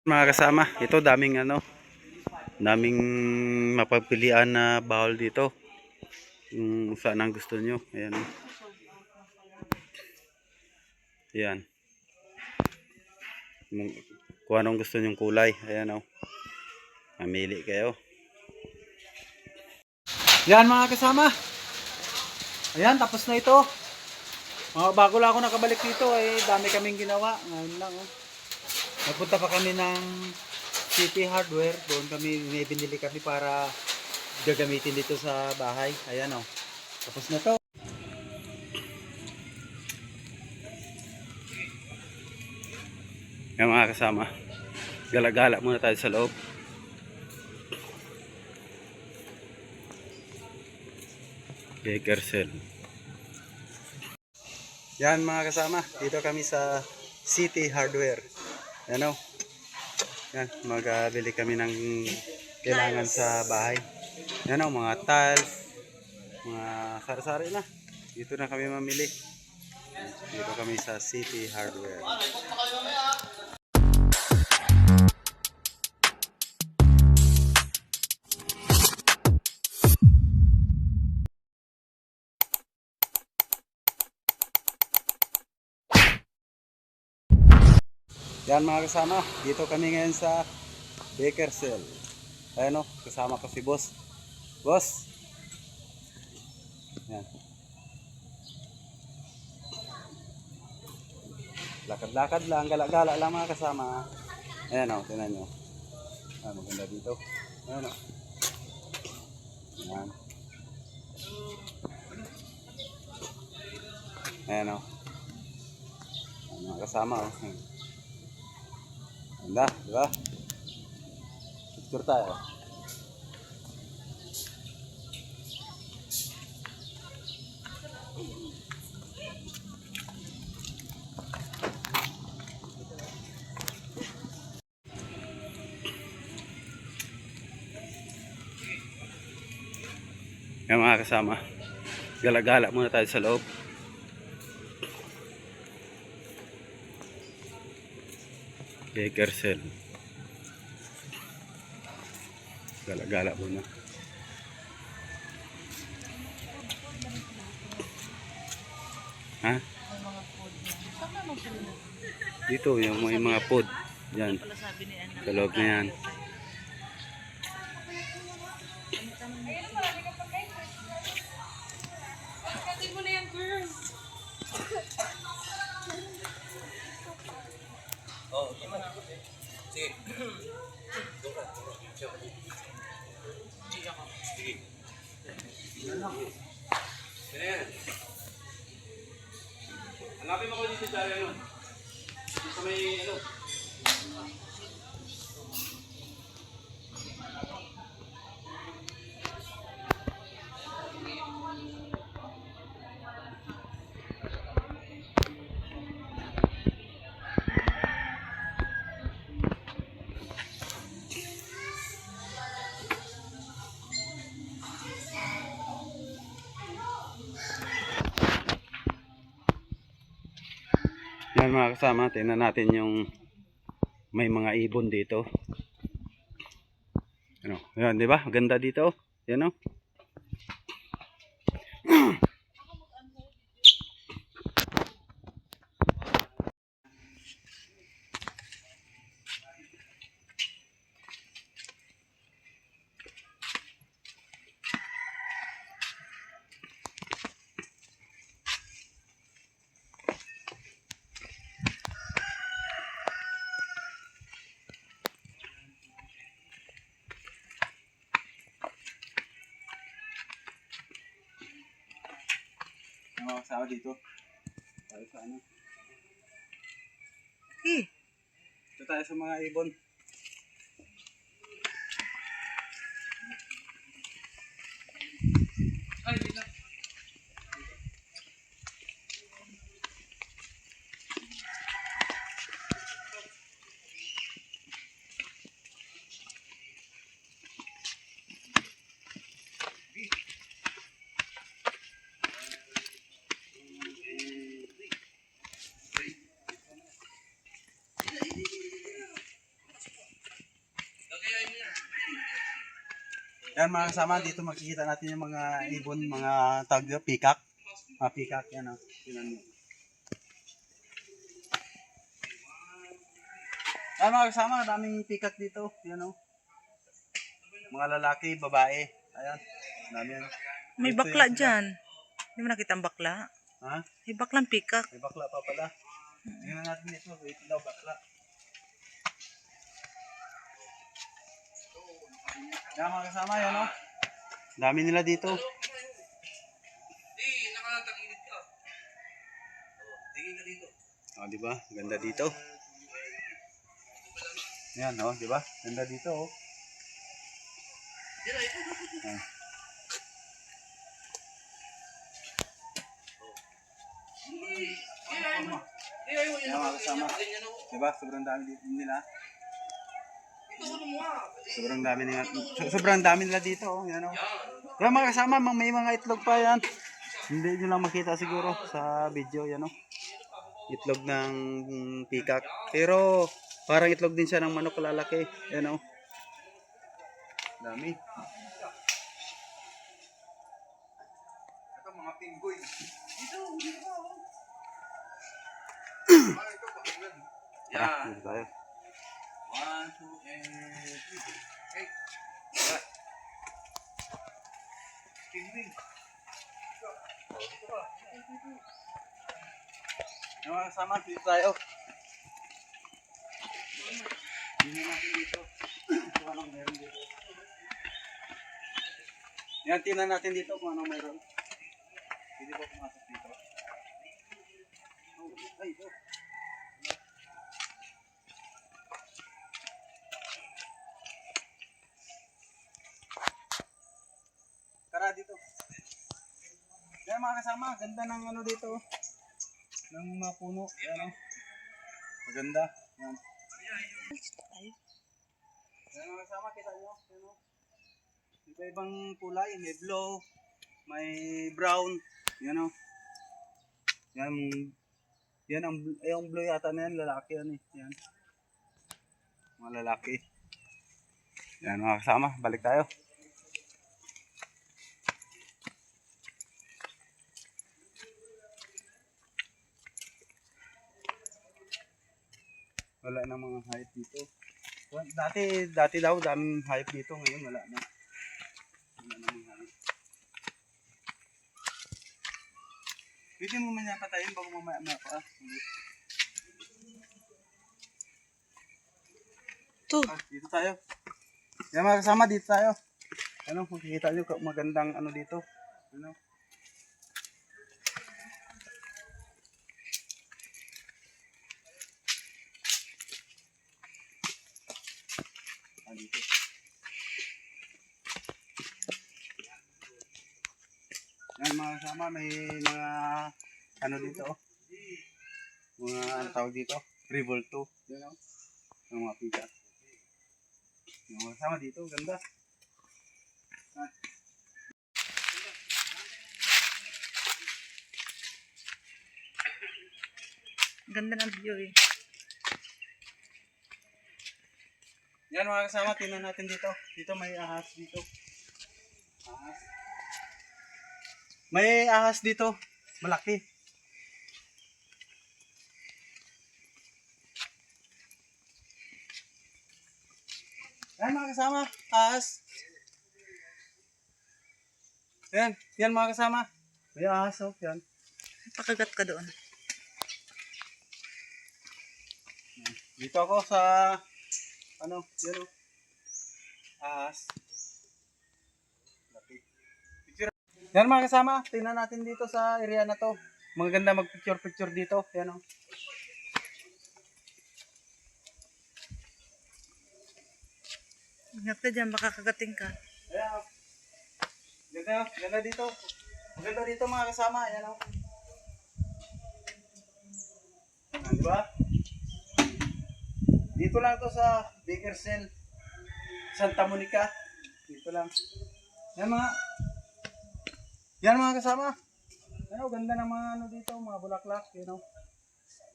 Mga kasama, ito daming mapagpilian na bawal dito. Kung saan ang gusto nyo. Ayan. Ayan. Kung anong gusto nyong kulay. Ayan o. Mamili kayo. Yan mga kasama. Ayan, tapos na ito. Bago lang ako nakabalik dito, dami kaming ginawa. Ngayon lang Nagpunta pa kami ng City Hardware. Doon may binili kami para gagamitin dito sa bahay. Ayan o. Tapos na to. Yan mga kasama. Gala-gala muna tayo sa loob. Bakersfield. Yan mga kasama. Dito kami sa City Hardware. Yan o. Yan. Magbili kami ng kailangan sa bahay. Yan o. Mga tiles. Mga sari-sari na. Dito na kami mamili. Dito kami sa City Hardware. Yan mga kasama, dito kami ngayon sa Bakersfield. Ayan o, kasama ko si Boss. Boss! Yan. Lakad-lakad lang, gala-gala lang mga kasama. Ayan o, tinan nyo. Maganda dito. Ayan o. Ayan. Ayan o. Ayan mga kasama o. Ganda, diba? Picture tayo. Yan mga kasama. Gala-gala muna tayo sa loob. Bakersfield. Gala-gala muna. Ha? Dito yung mga food. Yan. Sa loob na yan. Sige. Hanapin mo ko dito sa ano. Sa may ano. Yan mga kasama, tingnan natin yung may mga ibon dito. Ano, yan, di ba? Ganda dito. Yan o. Mga kasama dito. Tayo sa ano? Ito tayo sa mga ibon. Ay, dito. Yan mga kasama, dito makikita natin yung mga ibon, mga tawag dito, peacock. Mga peacock, yan o. Tingnan mo. Yan mga kasama, daming peacock dito. Yan o. Mga lalaki, babae. Ayan, dami yan. May Dito bakla yan sila. dyan. Hindi mo nakita ang bakla? Ha? May baklang pikak. May bakla pa pala. Tingnan natin dito, ito daw bakla. Yan mga kasama, yan o. Dami nila dito. Di, nakatagilid ka. Tingin ka dito. O, di ba? Ganda dito. Yan, o, di ba? Ganda dito, o. Yan, ito. Yan. Yan, Yan mga kasama. ganyan ako. Di ba? Sobrang dami dito nila. Ito ko mo nga. Sobrang dami nila. Sobrang dami nila dito, o. Yan, o. Yan. Yan mga kasama, may mga itlog pa yan. Hindi nyo lang makita siguro sa video, yan, o. Itlog ng peacock. Pero parang itlog din siya ng manok lalaki. Yan, o. Dami. Ito mga pinggoy. Yan. Dito tayo. 1, 2, and 3. Hey. Pingwing. Yung mga kasama, dito tayo. Tingnan natin dito. Kung anong meron dito. Yan, tingnan natin dito kung anong meron. Pwede ba pumasok dito? Oh, ay, ito. Tara dito. Yan mga kasama, ganda ng ano dito. Ng mga puno. Yan o. Maganda. Yan. Yan mga kasama, kita nyo. Yan o. Iba-ibang kulay. May blue. May brown. Yan o. Yan. Yan ang yung blue yata na yan. Lalaki yan eh. Yan. Mga lalaki. Yan mga kasama. Balik tayo. Wala na mga hype dito. Dati daw daming hype dito, ngayon wala na. Wala na mga hype. Pwede mo man yan patayin bago mamaya pa. Ito. Dito tayo. Yan mga kasama, dito tayo. Ano, makikita nyo magandang ano dito. Ano? Dito. Yan mga kasama, may mga ano dito, mga ano tawag dito, revolto. Yan o, yung mga pikat. Yung mga kasama dito, ganda. Yan. Ganda ng view eh. Yan mga kasama, tingnan natin dito. Dito may ahas dito. Ahas. May ahas dito. Malaki. Yan mga kasama, ahas. Yan mga kasama. May ahas oh, yan. Pakagat ka doon. Dito ako sa ano, yan oh. Ahas. Picture. Yan mga kasama, tingnan natin dito sa area na to. Maganda mag-picture dito. Yan oh. Ingat ka dyan, baka kagating ka. Ayan oh. Ganda dito. Maganda dito mga kasama. Ayan oh. Di ba? Dito lang to sa Bakersfield, Santa Monica. Dito lang. Yan mga kasama. Ano, ganda ng mga ano dito, mga bulaklak, you know.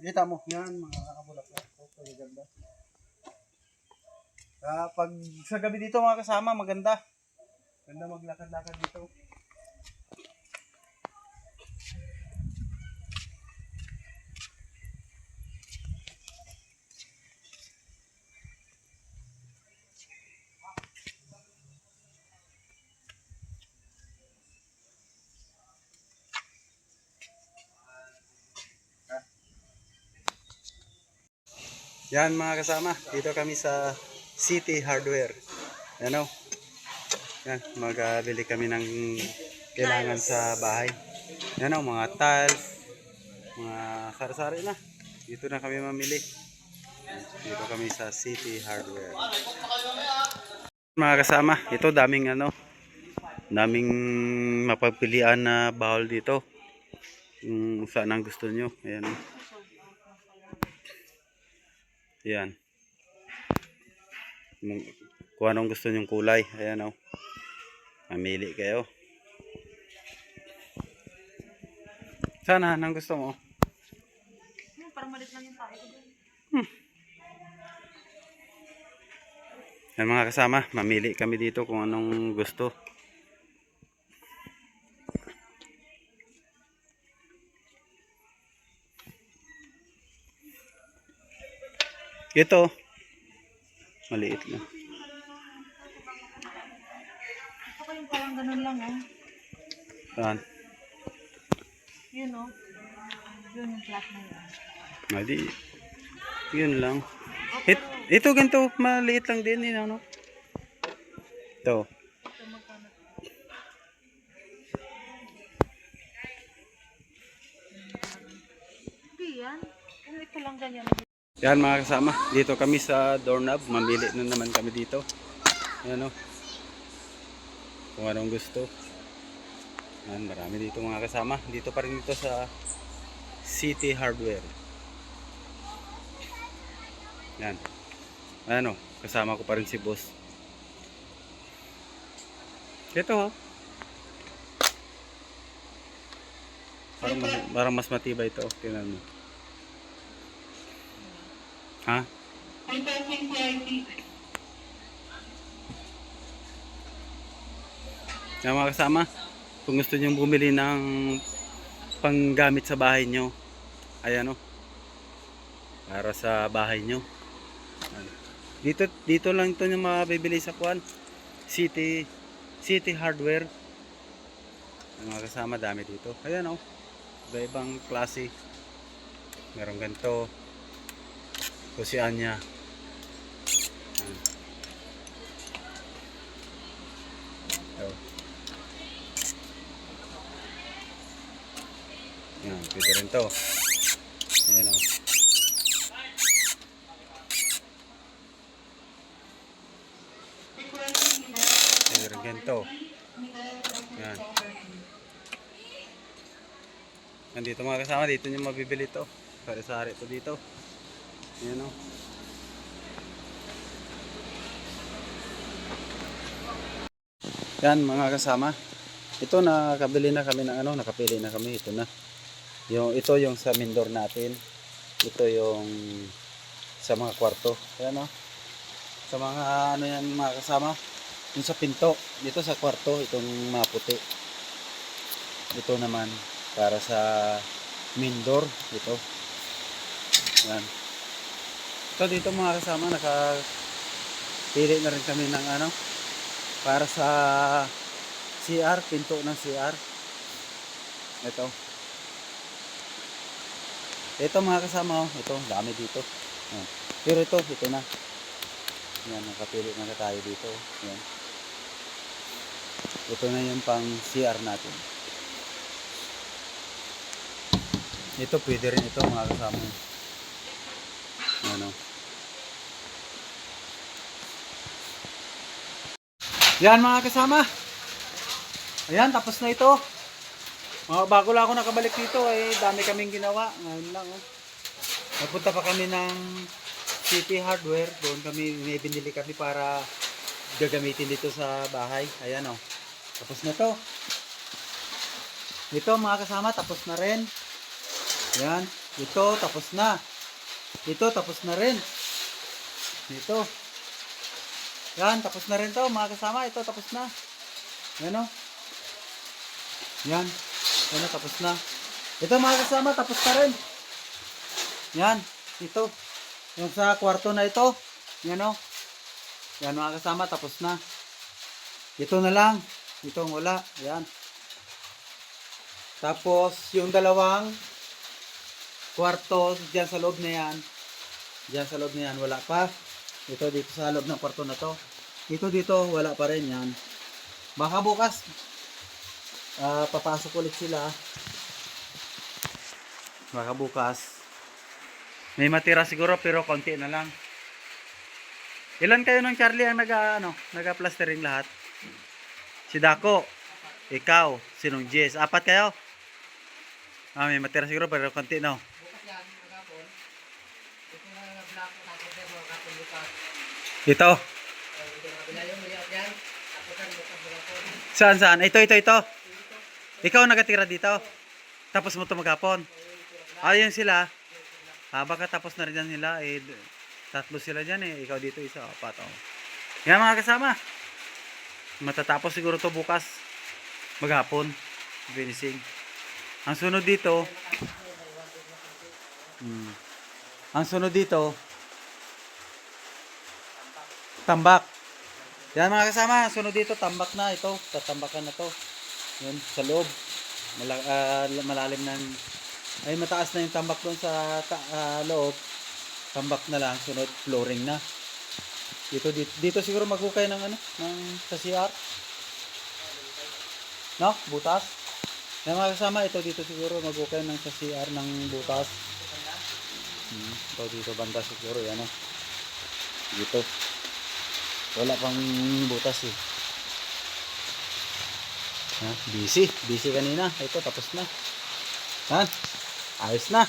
Kita mo, yan mga bulaklak. Oh, ganda. Pag sa gabi dito mga kasama, maganda. Ganda maglakad-lakad dito. Yan mga kasama, dito kami sa City Hardware. Yan o. Yan, magbili kami ng kailangan sa bahay. Yan o, mga tiles, mga sari-sari na. Dito na kami mamili. Dito kami sa City Hardware. Mga kasama, ito daming daming mapagpilian na bawal dito. Kung saan ang gusto nyo. Ayan o. Ayan. Kung anong gusto nyong kulay. Ayan o. Mamili kayo. Sana, anong gusto mo? Parang malit lang yung tayo. Yan mga kasama, mamili kami dito kung anong gusto. Ito, maliit na. Ito kayong parang ganun lang Saan? Yun Yun yung flat na yun. Hindi. Yun lang. Ito ganito, maliit lang din yun, ano? Ito. Hindi yan. Kung ito lang ganyan. Yan mga kasama, dito kami sa doorknob, mamili na naman kami dito. Yan o. Kung anong gusto. Yan, marami dito mga kasama. Dito pa rin dito sa City Hardware. Yan. Ano, kasama ko pa rin si boss. Ito o. Parang mas matibay ito. Tingnan mo. Ha? Yan mga kasama, kung gusto nyo bumili ng panggamit sa bahay nyo, ayan o, para sa bahay nyo. Dito lang ito nyo mabibili sa Kuan City Hardware. Yan mga kasama, dami dito. Ayan o, iba-ibang klase. Meron ganito. Kusian niya. Yan, pwede rin to. Ayan o. Pwede rin ganito. Yan. Nandito mga kasama, dito nyo mabibili to. Sari-sari to dito. Ayan o. Yan mga kasama. Ito nakabili na kami ng nakapili na kami. Ito na. Ito yung sa main door natin. Ito yung sa mga kwarto. Ayan o. Sa mga yan mga kasama. Yung sa pinto. Dito sa kwarto. Itong mga puti. Ito naman para sa main door. Ito. Yan. So dito mga kasama, nakapili na rin kami ng para sa CR, pinto ng CR. Ito mga kasama, ito, dami dito. Yan. Pero ito na. Yan, nakapili na tayo dito. Yan. Ito na yung pang CR natin. Ito, pwede rin ito mga kasama. Ano. Yan mga kasama. Ayan, tapos na ito. Bago lang ako nakabalik dito, dami kaming ginawa. Ngayon lang. Nagpunta pa kami ng City Hardware. Doon may binili kami para gagamitin dito sa bahay. Ayan o. Tapos na to. Ito mga kasama, tapos na rin. Ayan. Ito, tapos na. Ito, tapos na rin. Dito. Yan, tapos na rin to mga kasama. Ito, tapos na. Yan o. Yan. Yan na, tapos na. Ito mga kasama, tapos na rin. Yan. Ito. Yung sa kwarto na ito. Yan o. Yan mga kasama, tapos na. Ito na lang. Ito ang wala. Yan. Tapos, yung dalawang kwarto, dyan sa loob na yan. Dyan sa loob na yan, wala pa. Ito dito sa loob ng kwarto na to. Ito dito, wala pa rin yan. Baka bukas, papasok ulit sila. Baka bukas. May matira siguro pero konti na lang. Ilan kayo ng Charlie ang naga-plastering lahat? Si Dako, ikaw, sinong Jess. 4 kayo? May matira siguro pero konti no. Ito. Saan? Ito. Ikaw nagatira dito. Tapos mo ito maghapon. Ayun sila. Baka tapos na rin yan nila. Tatlo sila dyan eh. Ikaw dito isa. 4. Yan mga kasama. Matatapos siguro to bukas. Maghapon. Finishing. Ang sunod dito. Tambak. Yan mga kasama, sunod dito tambak na ito, tatambakan na to. Yun sa loob. Malalim ng ay mataas na yung tambak doon sa loob. Tambak na lang, sunod flooring na. Dito siguro maghukay ng sa CR. No, butas. Yan mga kasama, ito dito siguro maghukay ng sa CR ng butas. Ito dito banda siguro yan dito. Wala pang butas eh. Busy kanina. Ito tapos na. Ayos na.